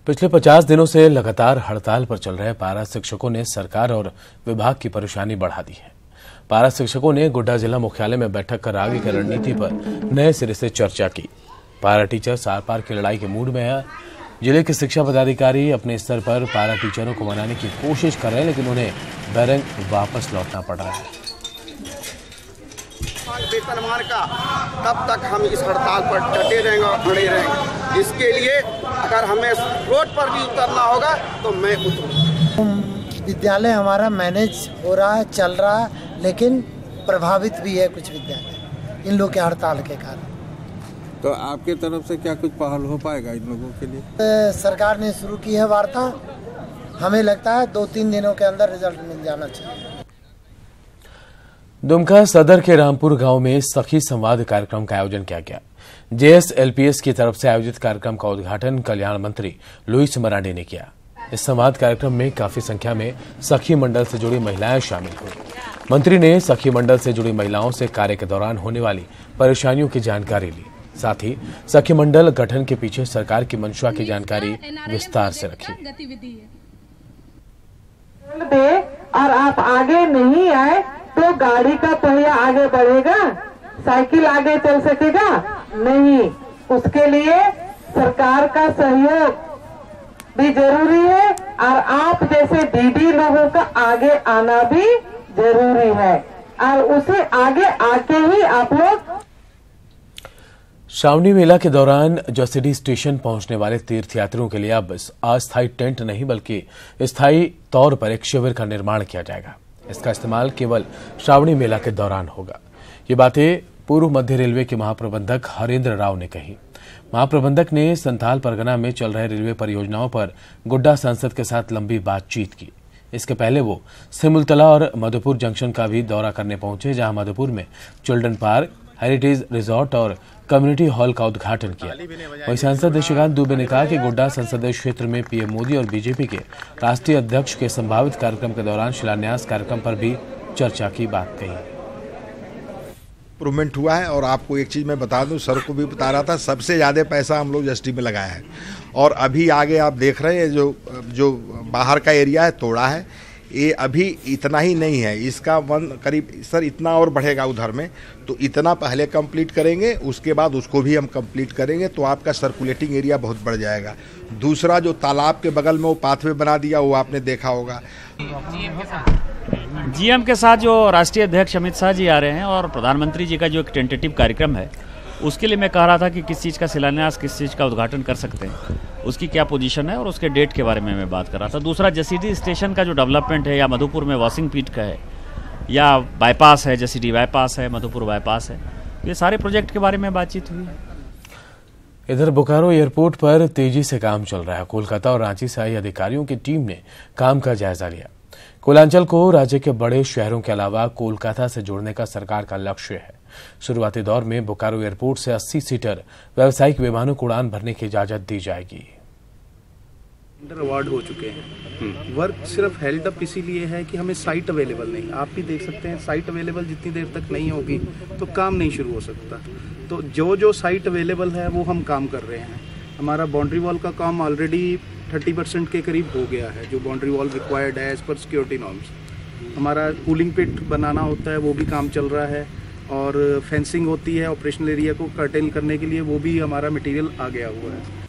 पिछले 50 दिनों से लगातार हड़ताल पर चल रहे पारा शिक्षकों ने सरकार और विभाग की परेशानी बढ़ा दी है। पारा शिक्षकों ने गोड्डा जिला मुख्यालय में बैठक कर आगे की रणनीति पर नए सिरे से चर्चा की। पारा टीचर सार पार की लड़ाई के मूड में है। जिले के शिक्षा पदाधिकारी अपने स्तर पर पारा टीचरों को मनाने की कोशिश कर रहे हैं, लेकिन उन्हें बैरंग वापस लौटना पड़ रहा है। वेतनमान का तब तक हम इस हड़ताल पर डटे रहेंगे और खड़े रहेंगे। इसके लिए अगर हमें रोड पर भी उतरना होगा तो मैं उतरूंगा। विद्यालय हमारा मैनेज हो रहा है, चल रहा है, लेकिन प्रभावित भी है कुछ विद्यालय इन लोग के हड़ताल के कारण। तो आपके तरफ से क्या कुछ पहल हो पाएगा इन लोगों के लिए? सरकार ने शुरू की है वार्ता, हमें लगता है 2-3 दिनों के अंदर रिजल्ट मिल जाना चाहिए। दुमका सदर के रामपुर गांव में सखी संवाद कार्यक्रम का आयोजन किया गया। JSLPS की तरफ से आयोजित कार्यक्रम का उद्घाटन कल्याण मंत्री लुईस मरांडी ने किया। इस संवाद कार्यक्रम में काफी संख्या में सखी मंडल से जुड़ी महिलाएं शामिल हुई। मंत्री ने सखी मंडल से जुड़ी महिलाओं से कार्य के दौरान होने वाली परेशानियों की जानकारी ली। साथ ही सखी मंडल गठन के पीछे सरकार की मंशा की जानकारी विस्तार से रखी। और आप आगे नहीं आए तो गाड़ी का पहिया आगे बढ़ेगा, साइकिल आगे चल सकेगा नहीं। उसके लिए सरकार का सहयोग भी जरूरी है और आप जैसे दीदी लोगों का आगे आना भी जरूरी है और उसे आगे आके ही आप लोग। श्रावणी मेला के दौरान जसीडीह स्टेशन पहुंचने वाले तीर्थयात्रियों के लिए अब अस्थायी टेंट नहीं बल्कि स्थायी तौर पर एक शिविर का निर्माण किया जाएगा। इसका इस्तेमाल केवल श्रावणी मेला के दौरान होगा। ये बातें पूर्व मध्य रेलवे के महाप्रबंधक हरेंद्र राव ने कही। महाप्रबंधक ने संथाल परगना में चल रहे रेलवे परियोजनाओं पर गोड्डा सांसद के साथ लंबी बातचीत की। इसके पहले वो सिमुलतला और मधुपुर जंक्शन का भी दौरा करने पहुंचे, जहां मधुपुर में चिल्ड्रन पार्क, हेरिटेज रिजॉर्ट और कम्युनिटी हॉल का उद्घाटन किया। वहीं सांसद निशिकांत दुबे ने कहा कि गोड्डा संसदीय क्षेत्र में पीएम मोदी और बीजेपी के राष्ट्रीय अध्यक्ष के संभावित कार्यक्रम के दौरान शिलान्यास कार्यक्रम पर भी चर्चा की बात कही। इम्प्रूवमेंट हुआ है और आपको एक चीज़ मैं बता दूं, सर को भी बता रहा था, सबसे ज़्यादा पैसा हम लोग जस्टी में लगाया है। और अभी आगे आप देख रहे हैं जो बाहर का एरिया है तोड़ा है, ये अभी इतना ही नहीं है, इसका वन करीब सर इतना और बढ़ेगा उधर में, तो इतना पहले कंप्लीट करेंगे, उसके बाद उसको भी हम कंप्लीट करेंगे तो आपका सर्कुलेटिंग एरिया बहुत बढ़ जाएगा। दूसरा जो तालाब के बगल में वो पाथवे बना दिया वो आपने देखा होगा। GM के साथ जो राष्ट्रीय अध्यक्ष अमित शाह जी आ रहे हैं और प्रधानमंत्री जी का जो एक टेंटेटिव कार्यक्रम है, उसके लिए मैं कह रहा था कि किस चीज़ का शिलान्यास, किस चीज़ का उद्घाटन कर सकते हैं, उसकी क्या पोजीशन है और उसके डेट के बारे में मैं बात कर रहा था। दूसरा जसीडीह स्टेशन का जो डेवलपमेंट है, या मधुपुर में वॉशिंग पीट का है, या बाईपास है, जसीडीह बाईपास है, मधुपुर बाईपास है, ये सारे प्रोजेक्ट के बारे में बातचीत हुई। इधर बोकारो एयरपोर्ट पर तेजी से काम चल रहा है। कोलकाता और रांची से आई अधिकारियों की टीम ने काम का जायजा लिया। कोलांचल को राज्य के बड़े शहरों के अलावा कोलकाता से जोड़ने का सरकार का लक्ष्य है। शुरुआती दौर में बोकारो एयरपोर्ट से 80 सीटर व्यावसायिक विमानों को उड़ान भरने की इजाजत दी जाएगी। अवार्ड हो चुके हैं। वर्क सिर्फ हेल्ड अप इसीलिए है कि हमें साइट अवेलेबल नहीं। आप भी देख सकते हैं, साइट अवेलेबल जितनी देर तक नहीं होगी तो काम नहीं शुरू हो सकता। तो जो साइट अवेलेबल है वो हम काम कर रहे हैं। हमारा बाउंड्री वॉल का काम ऑलरेडी 30% के करीब हो गया है, जो बाउंड्री वॉल रिक्वायर्ड है एज पर सिक्योरिटी नॉर्म्स। हमारा कूलिंग पिट बनाना होता है, वो भी काम चल रहा है, और फेंसिंग होती है ऑपरेशनल एरिया को कर्टेल करने के लिए, वो भी हमारा मटेरियल आ गया हुआ है।